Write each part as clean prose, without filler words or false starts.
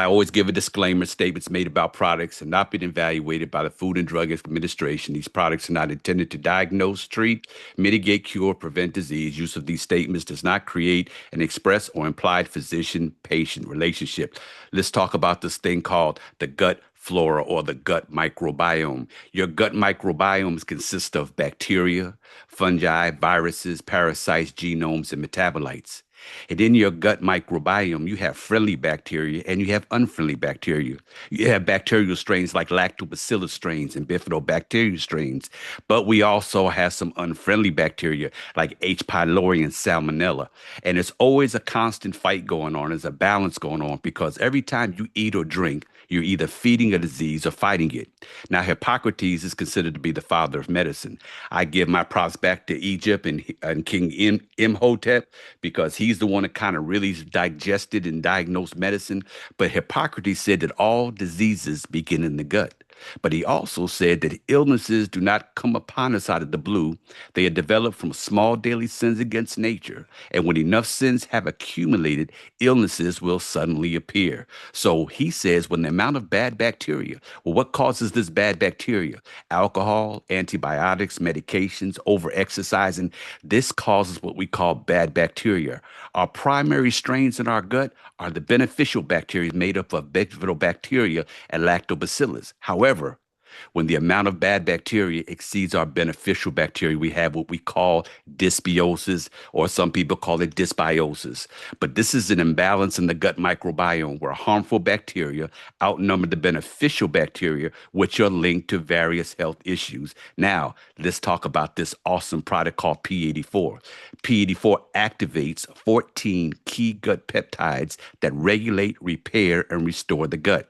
I always give a disclaimer. Statements made about products have not been evaluated by the Food and Drug Administration. These products are not intended to diagnose, treat, mitigate, cure, or prevent disease. Use of these statements does not create an express or implied physician-patient relationship. Let's talk about this thing called the gut flora or the gut microbiome. Your gut microbiomes consist of bacteria, fungi, viruses, parasites, genomes, and metabolites. And in your gut microbiome, you have friendly bacteria and you have unfriendly bacteria. You have bacterial strains like lactobacillus strains and bifidobacterial strains, but we also have some unfriendly bacteria like H. pylori and salmonella. And it's always a constant fight going on, there's a balance going on because every time you eat or drink, you're either feeding a disease or fighting it. Now, Hippocrates is considered to be the father of medicine. I give my props back to Egypt and King Imhotep because he's the one that kind of really digested and diagnosed medicine. But Hippocrates said that all diseases begin in the gut. But he also said that illnesses do not come upon us out of the blue. They are developed from small daily sins against nature. And when enough sins have accumulated, illnesses will suddenly appear. So he says when the amount of bad bacteria, well, what causes this bad bacteria? Alcohol, antibiotics, medications, overexercising. This causes what we call bad bacteria. Our primary strains in our gut are the beneficial bacteria made up of bifidobacteria and lactobacillus. However, when the amount of bad bacteria exceeds our beneficial bacteria, we have what we call dysbiosis, or some people call it dysbiosis. But this is an imbalance in the gut microbiome where harmful bacteria outnumber the beneficial bacteria, which are linked to various health issues. Now, let's talk about this awesome product called P84. P84 activates 14 key gut peptides that regulate, repair, and restore the gut.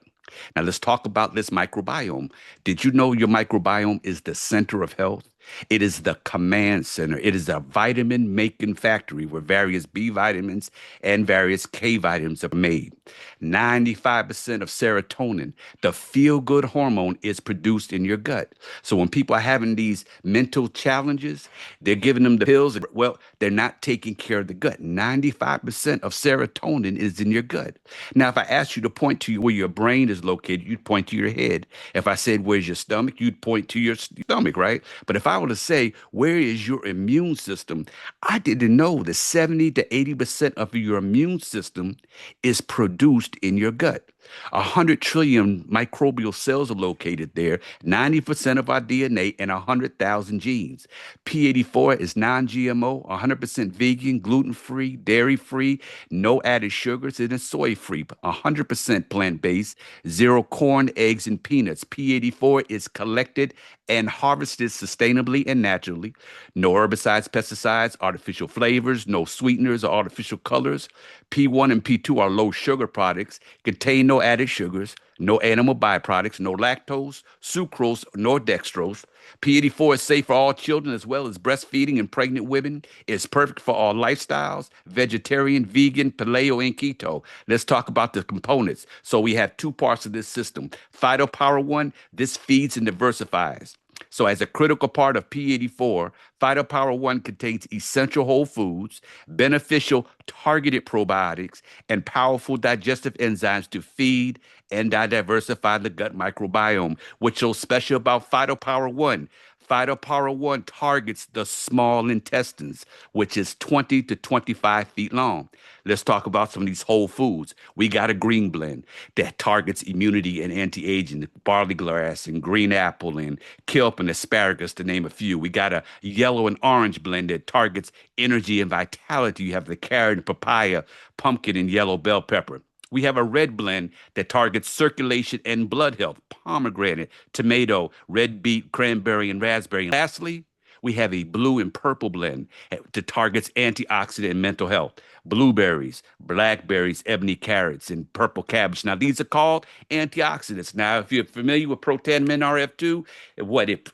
Now let's talk about this microbiome. Did you know your microbiome is the center of health? It is the command center. It is a vitamin making factory where various B vitamins and various K vitamins are made. 95% of serotonin, the feel good hormone, is produced in your gut. So when people are having these mental challenges, they're giving them the pills. Well, they're not taking care of the gut. 95% of serotonin is in your gut. Now, if I asked you to point to where your brain is located, you'd point to your head. If I said, where's your stomach? You'd point to your stomach, right? But if I were to say, where is your immune system? I didn't know that 70 to 80% of your immune system is produced in your gut. 100 trillion microbial cells are located there, 90% of our DNA, and 100,000 genes. P84 is non GMO, 100% vegan, gluten free, dairy free, no added sugars, and it's soy free, 100% plant based, zero corn, eggs, and peanuts. P84 is collected and harvested sustainably and naturally. No herbicides, pesticides, artificial flavors, no sweeteners or artificial colors. P1 and P2 are low sugar products, contain no added sugars, no animal byproducts, no lactose, sucrose, nor dextrose. P84 is safe for all children as well as breastfeeding and pregnant women. It's perfect for all lifestyles, vegetarian, vegan, paleo, and keto. Let's talk about the components. So we have two parts of this system. Phytopower 1, this feeds and diversifies. So, as a critical part of P84, Phytopower 1 contains essential whole foods, beneficial targeted probiotics, and powerful digestive enzymes to feed and diversify the gut microbiome. What's so special about Phytopower 1? Phytopower 1 targets the small intestines, which is 20 to 25 feet long. Let's talk about some of these whole foods. We got a green blend that targets immunity and anti-aging, barley grass and green apple and kelp and asparagus, to name a few. We got a yellow and orange blend that targets energy and vitality. You have the carrot and papaya, pumpkin and yellow bell pepper. We have a red blend that targets circulation and blood health, pomegranate, tomato, red beet, cranberry, and raspberry. And lastly, we have a blue and purple blend that targets antioxidant and mental health. Blueberries, blackberries, ebony carrots, and purple cabbage. Now, these are called antioxidants. Now, if you're familiar with Protanmin RF2,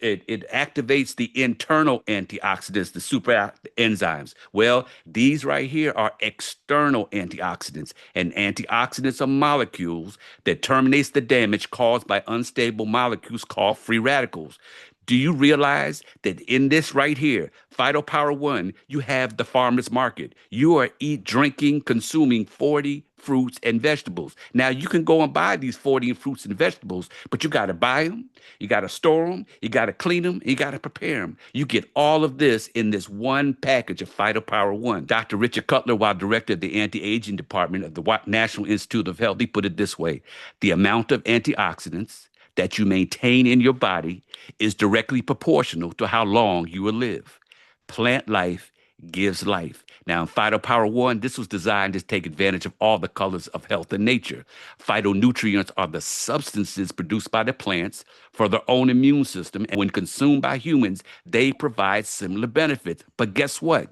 it activates the internal antioxidants, the super enzymes. Well, these right here are external antioxidants, and antioxidants are molecules that terminates the damage caused by unstable molecules called free radicals. Do you realize that in this right here, Phytopower 1, you have the farmer's market? You are drinking, consuming 40, fruits and vegetables. Now you can go and buy these 40 fruits and vegetables, but you got to buy them, you got to store them, you got to clean them, you got to prepare them. You get all of this in this one package of Phytopower One. Dr. Richard Cutler, while director of the anti-aging department of the National Institute of Health, he put it this way: the amount of antioxidants that you maintain in your body is directly proportional to how long you will live. Plant life gives life. Now, in Phytopower One, this was designed to take advantage of all the colors of health and nature. Phytonutrients are the substances produced by the plants for their own immune system, and when consumed by humans, they provide similar benefits. But guess what?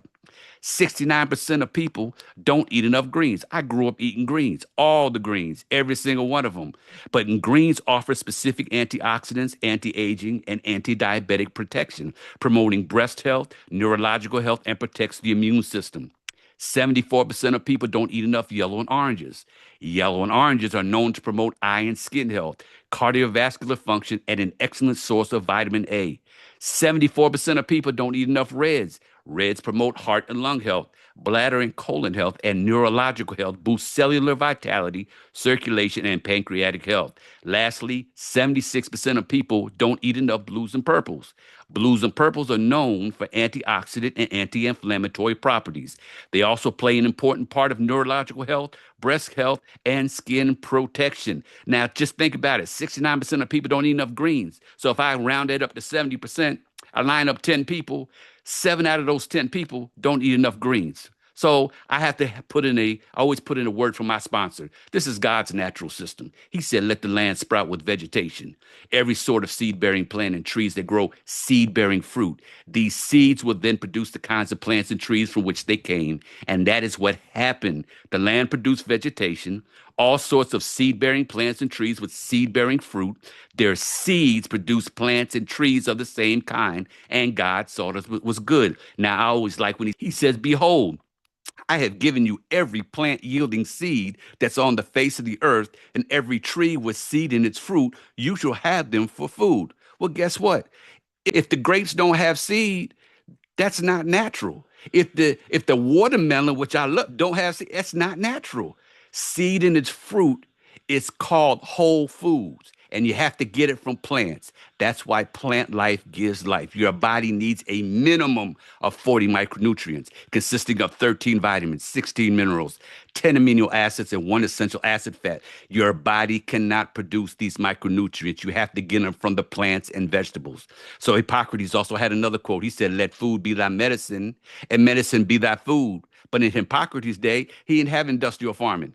69% of people don't eat enough greens. I grew up eating greens, all the greens, every single one of them. But greens offer specific antioxidants, anti-aging, and anti-diabetic protection, promoting breast health, neurological health, and protects the immune system. 74% of people don't eat enough yellow and oranges. Yellow and oranges are known to promote eye and skin health, cardiovascular function, and an excellent source of vitamin A. 74% of people don't eat enough reds. Reds promote heart and lung health, bladder and colon health, and neurological health, boost cellular vitality, circulation, and pancreatic health. Lastly, 76% of people don't eat enough blues and purples. Blues and purples are known for antioxidant and anti-inflammatory properties. They also play an important part of neurological health, breast health, and skin protection. Now, just think about it. 69% of people don't eat enough greens. So if I round it up to 70%, I line up 10 people, 7 out of those 10 people don't eat enough greens. So I have to I always put in a word from my sponsor. This is God's natural system. He said, let the land sprout with vegetation, every sort of seed-bearing plant and trees that grow seed-bearing fruit. These seeds will then produce the kinds of plants and trees from which they came. And that is what happened. The land produced vegetation, all sorts of seed-bearing plants and trees with seed-bearing fruit. Their seeds produce plants and trees of the same kind, and God saw it was good. Now, I always like when he says, behold, I have given you every plant yielding seed that's on the face of the earth, and every tree with seed in its fruit. You shall have them for food. Well, guess what? If the grapes don't have seed, that's not natural. If the watermelon, which I love, don't have seed, that's not natural. Seed in its fruit is called whole foods, and you have to get it from plants. That's why plant life gives life. Your body needs a minimum of 40 micronutrients, consisting of 13 vitamins, 16 minerals, 10 amino acids, and 1 essential acid fat. Your body cannot produce these micronutrients. You have to get them from the plants and vegetables. So Hippocrates also had another quote. He said, let food be thy medicine, and medicine be thy food. But in Hippocrates' day, he didn't have industrial farming.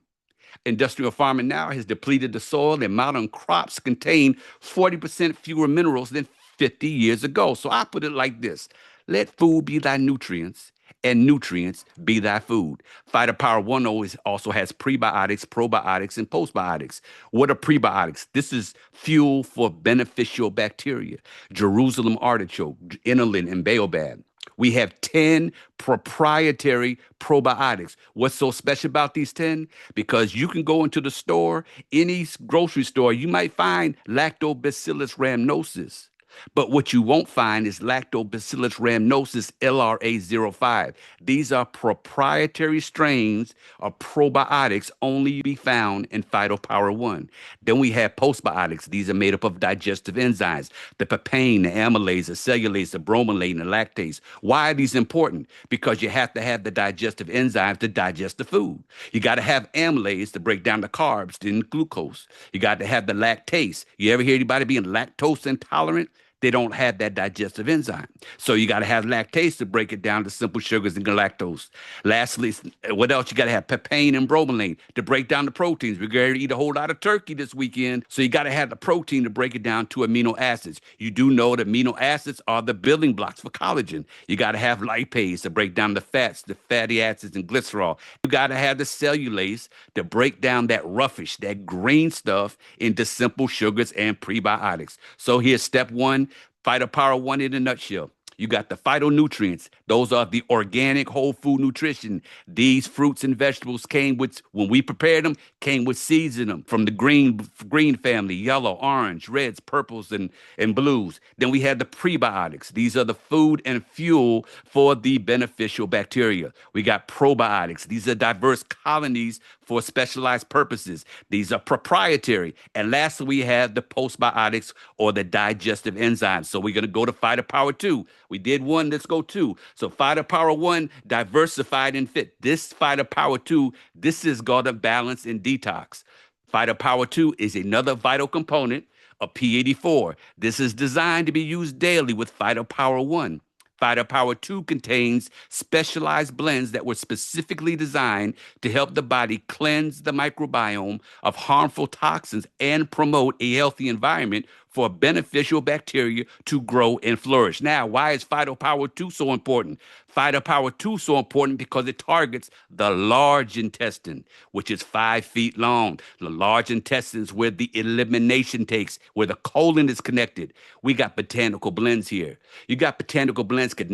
Industrial farming now has depleted the soil, and modern crops contain 40% fewer minerals than 50 years ago. So I put it like this: let food be thy nutrients, and nutrients be thy food. Phytopower One always also has prebiotics, probiotics, and postbiotics. What are prebiotics? This is fuel for beneficial bacteria: Jerusalem artichoke, inulin, and baobab. We have 10 proprietary probiotics. What's so special about these 10? Because you can go into the store, any grocery store, you might find Lactobacillus rhamnosus. But what you won't find is Lactobacillus rhamnosus LRA05. These are proprietary strains of probiotics only be found in Phytopower One. Then we have postbiotics. These are made up of digestive enzymes: the papain, the amylase, the cellulase, the bromelain, and lactase. Why are these important? Because you have to have the digestive enzymes to digest the food. You got to have amylase to break down the carbs in glucose. You got to have the lactase. You ever hear anybody being lactose intolerant? They don't have that digestive enzyme. So you got to have lactase to break it down to simple sugars and galactose. Lastly, what else? You got to have papain and bromelain to break down the proteins. We're going to eat a whole lot of turkey this weekend. So you got to have the protein to break it down to amino acids. You do know that amino acids are the building blocks for collagen. You got to have lipase to break down the fats, the fatty acids, and glycerol. You got to have the cellulase to break down that roughish, that green stuff into simple sugars and prebiotics. So here's step one. Phytopower One in a nutshell. You got the phytonutrients. Those are the organic whole food nutrition. These fruits and vegetables came with, when we prepared them, came with seeds in them from the green family, yellow, orange, reds, purples, and blues. Then we had the prebiotics. These are the food and fuel for the beneficial bacteria. We got probiotics. These are diverse colonies for specialized purposes. These are proprietary. And lastly, we have the postbiotics or the digestive enzymes. So we're going to go to Fighter Power 2. We did one, let's go 2. So Fighter Power 1, diversified and fit. This Fighter Power 2, this is called a balance and detox. Fighter Power 2 is another vital component of P84. This is designed to be used daily with Fighter Power 1. Fighter Power 2 contains specialized blends that were specifically designed to help the body cleanse the microbiome of harmful toxins and promote a healthy environment for beneficial bacteria to grow and flourish. Now, why is Fighter Power 2 so important? Fighter Power 2 is so important because it targets the large intestine, which is 5 feet long. The large intestine is where the elimination takes, where the colon is connected. We got botanical blends here. You got botanical blends could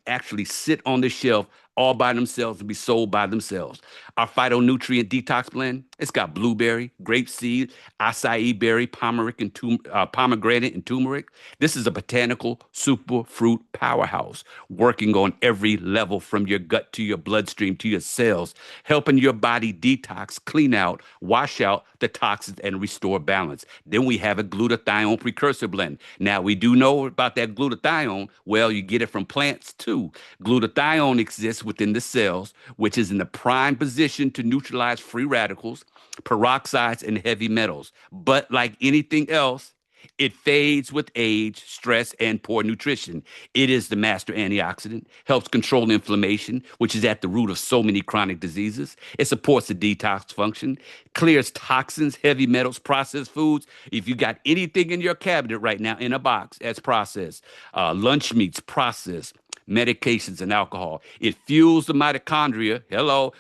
actually sit on the shelf all by themselves and be sold by themselves. Our phytonutrient detox blend, it's got blueberry, grapeseed, acai berry, pomegranate, and turmeric. This is a botanical superfruit powerhouse, working on every level from your gut to your bloodstream to your cells, helping your body detox, clean out, wash out the toxins, and restore balance. Then we have a glutathione precursor blend. Now, we do know about that glutathione. Well, you get it from plants too. Glutathione exists within the cells, which is in the prime position to neutralize free radicals, peroxides, and heavy metals. But like anything else, it fades with age, stress, and poor nutrition. It is the master antioxidant, helps control inflammation, which is at the root of so many chronic diseases. It supports the detox function, clears toxins, heavy metals, processed foods. If you got anything in your cabinet right now in a box as processed, lunch meats, processed, medications, and alcohol. It fuels the mitochondria,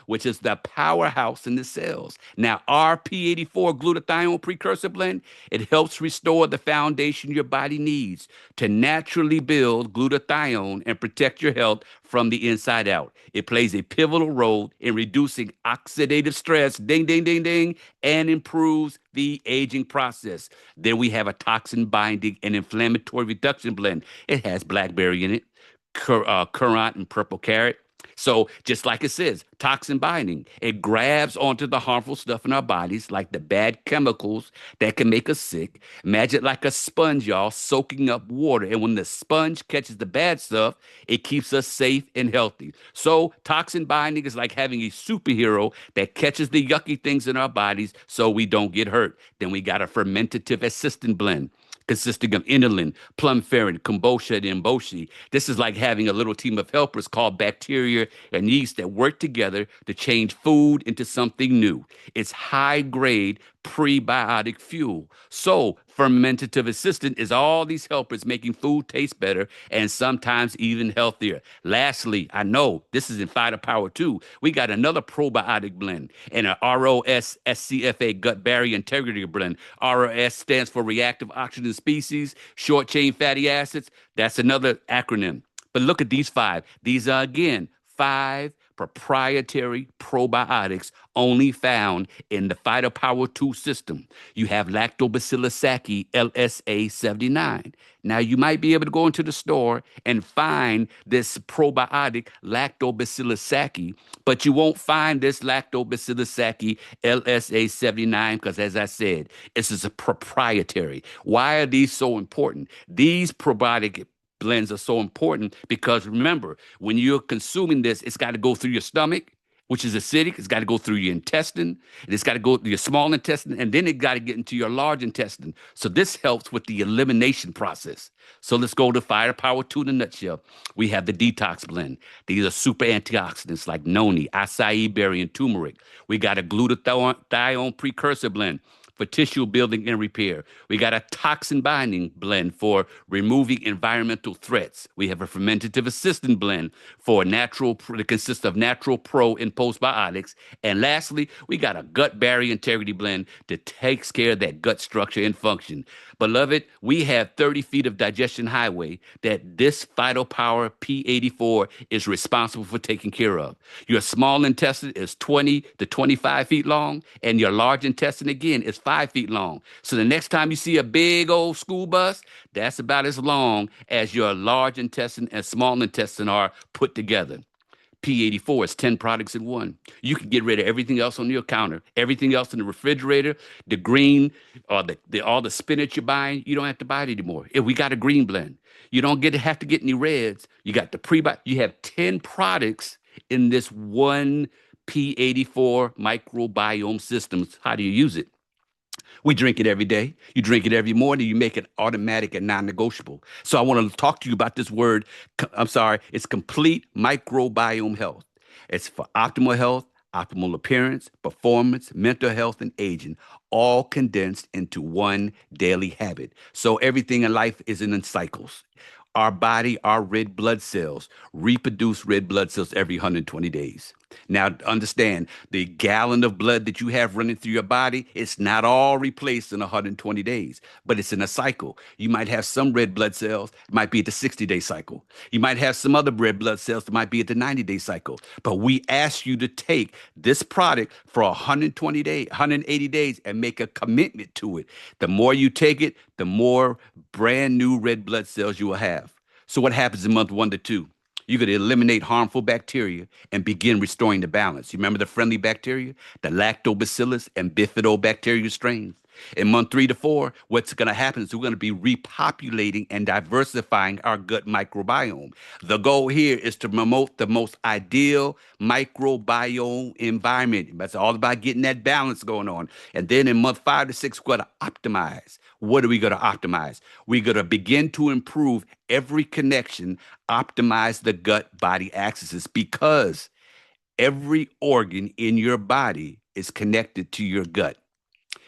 which is the powerhouse in the cells. Now, our P84 glutathione precursor blend, it helps restore the foundation your body needs to naturally build glutathione and protect your health from the inside out. It plays a pivotal role in reducing oxidative stress, ding, ding, ding, ding, and improves the aging process. Then we have a toxin binding and inflammatory reduction blend. It has blackberry in it, currant, and purple carrot. So just like it says, toxin binding, it grabs onto the harmful stuff in our bodies, like the bad chemicals that can make us sick. Imagine like a sponge, y'all, soaking up water. And when the sponge catches the bad stuff, it keeps us safe and healthy. So toxin binding is like having a superhero that catches the yucky things in our bodies so we don't get hurt. Then we got a fermentative assistant blend consisting of inulin, plumferrin, kombucha, and emboshi. This is like having a little team of helpers called bacteria and yeast that work together to change food into something new. It's high-grade prebiotic fuel. So fermentative assistant is all these helpers making food taste better and sometimes even healthier. Lastly, I know this is in Fighter Power 2. We got another probiotic blend and an ROS SCFA gut barrier integrity blend. ROS stands for reactive oxygen species, short chain fatty acids. That's another acronym. But look at these 5. These are, again, 5 proprietary probiotics only found in the Fighter Power 2 system. You have Lactobacillus sakyi LSA 79. Now, you might be able to go into the store and find this probiotic Lactobacillus sakyi, but you won't find this Lactobacillus sakyi LSA 79 because, as I said, this is a proprietary. Why are these so important? These probiotic blends are so important because remember, when you're consuming this, it's got to go through your stomach, which is acidic. It's got to go through your intestine. It's got to go through your small intestine, and then it got to get into your large intestine. So this helps with the elimination process. So let's go to Fighter Power 2 in a nutshell. We have the detox blend. These are super antioxidants like noni, acai berry, and turmeric. We got a glutathione precursor blend. for tissue building and repair. We got a toxin binding blend for removing environmental threats. We have a fermentative assistant blend for natural, that consists of natural pro and postbiotics. And lastly, we got a gut barrier integrity blend that takes care of that gut structure and function. Beloved, we have 30 feet of digestion highway that this Vital Power P84 is responsible for taking care of. Your small intestine is 20 to 25 feet long, and your large intestine, again, is 5 feet long. So the next time you see a big old school bus, that's about as long as your large intestine and small intestine are put together. P84 is 10 products in one. You can get rid of everything else on your counter, everything else in the refrigerator, the green, or all the spinach you're buying. You don't have to buy it anymore. If we got a green blend, you don't have to get any reds. You got the pre-buy. You have 10 products in this one P84 microbiome system. How do you use it? We drink it every day. You drink it every morning. You make it automatic and non-negotiable. So I want to talk to you about this word. I'm sorry. It's complete microbiome health. It's for optimal health, optimal appearance, performance, mental health, and aging, all condensed into one daily habit. So everything in life is in cycles. Our body, our red blood cells reproduce red blood cells every 120 days. Now, understand the gallon of blood that you have running through your body, it's not all replaced in 120 days, but it's in a cycle. You might have some red blood cells, it might be at the 60-day cycle. You might have some other red blood cells that might be at the 90-day cycle. But we ask you to take this product for 120 days, 180 days and make a commitment to it. The more you take it, the more brand new red blood cells you will have. So what happens in month 1 to 2? You're going to eliminate harmful bacteria and begin restoring the balance. You remember the friendly bacteria, the lactobacillus and bifidobacteria strains. In month 3 to 4, what's going to happen is we're going to be repopulating and diversifying our gut microbiome. The goal here is to promote the most ideal microbiome environment. That's all about getting that balance going on. And then in month 5 to 6, we're going to optimize. What are we going to optimize? We're going to begin to improve every connection, optimize the gut body axis because every organ in your body is connected to your gut.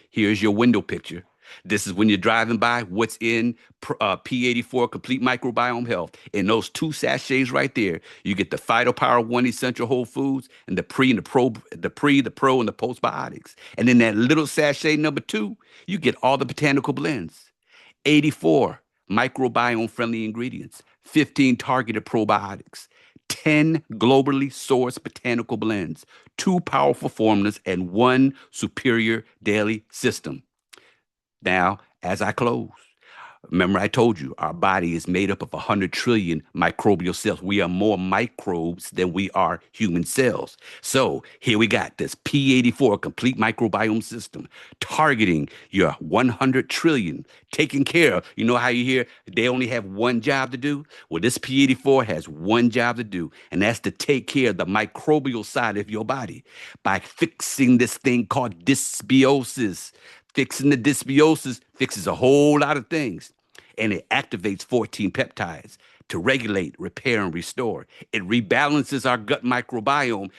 Here's your window picture. This is when you're driving by what's in P84 Complete Microbiome Health. In those 2 sachets right there, you get the Phyto Power 1 Essential Whole Foods and the pre and the pro, the pro and the postbiotics. And in that little sachet number 2, you get all the botanical blends. 84 microbiome friendly ingredients, 15 targeted probiotics, 10 globally sourced botanical blends, 2 powerful formulas, and 1 superior daily system. Now, as I close, remember I told you our body is made up of 100 trillion microbial cells. We are more microbes than we are human cells. So here we got this P84 complete microbiome system targeting your 100 trillion, taking care of. You know how you hear they only have one job to do? Well, this P84 has one job to do, and that's to take care of the microbial side of your body by fixing this thing called dysbiosis. Fixing the dysbiosis fixes a whole lot of things, and it activates 14 peptides to regulate, repair, and restore. It rebalances our gut microbiome.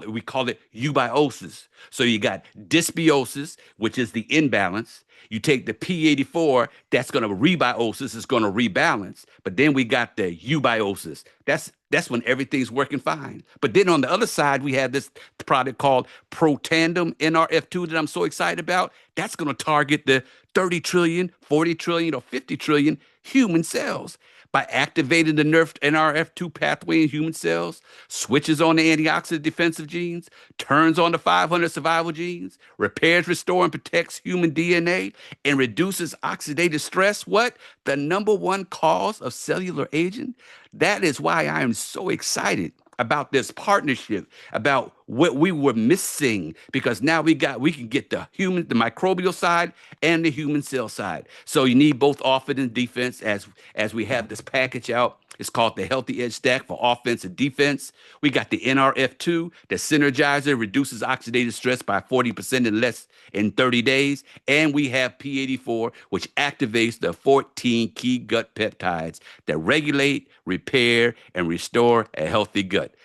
We call it eubiosis. So you got dysbiosis, which is the imbalance. You take the P84, that's going to rebiosis, is going to rebalance. But then we got the eubiosis. That's when everything's working fine. But then on the other side, we have this product called Protandim NRF2 that I'm so excited about. That's going to target the 30 trillion, 40 trillion, or 50 trillion human cells by activating the NRF2 pathway in human cells, switches on the antioxidant defensive genes, turns on the 500 survival genes, repairs, restores, and protects human DNA, and reduces oxidative stress. What? The number one cause of cellular aging. That is why I am so excited about this partnership, about what we were missing, because now we can get the microbial side and the human cell side. So you need both offense and defense as we have this package out. It's called the Healthy Edge Stack for offense and defense. We got the NRF2, the Synergizer, reduces oxidative stress by 40% in less in 30 days. And we have P84, which activates the 14 key gut peptides that regulate, repair, and restore a healthy gut.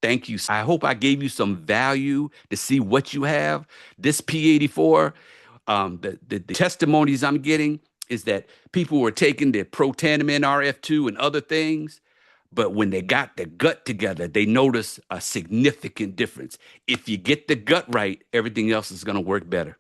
Thank you. I hope I gave you some value to see what you have. This P84, The testimonies I'm getting is that people were taking their protandim NRF2 and other things, but when they got the gut together, they noticed a significant difference. If you get the gut right, everything else is going to work better.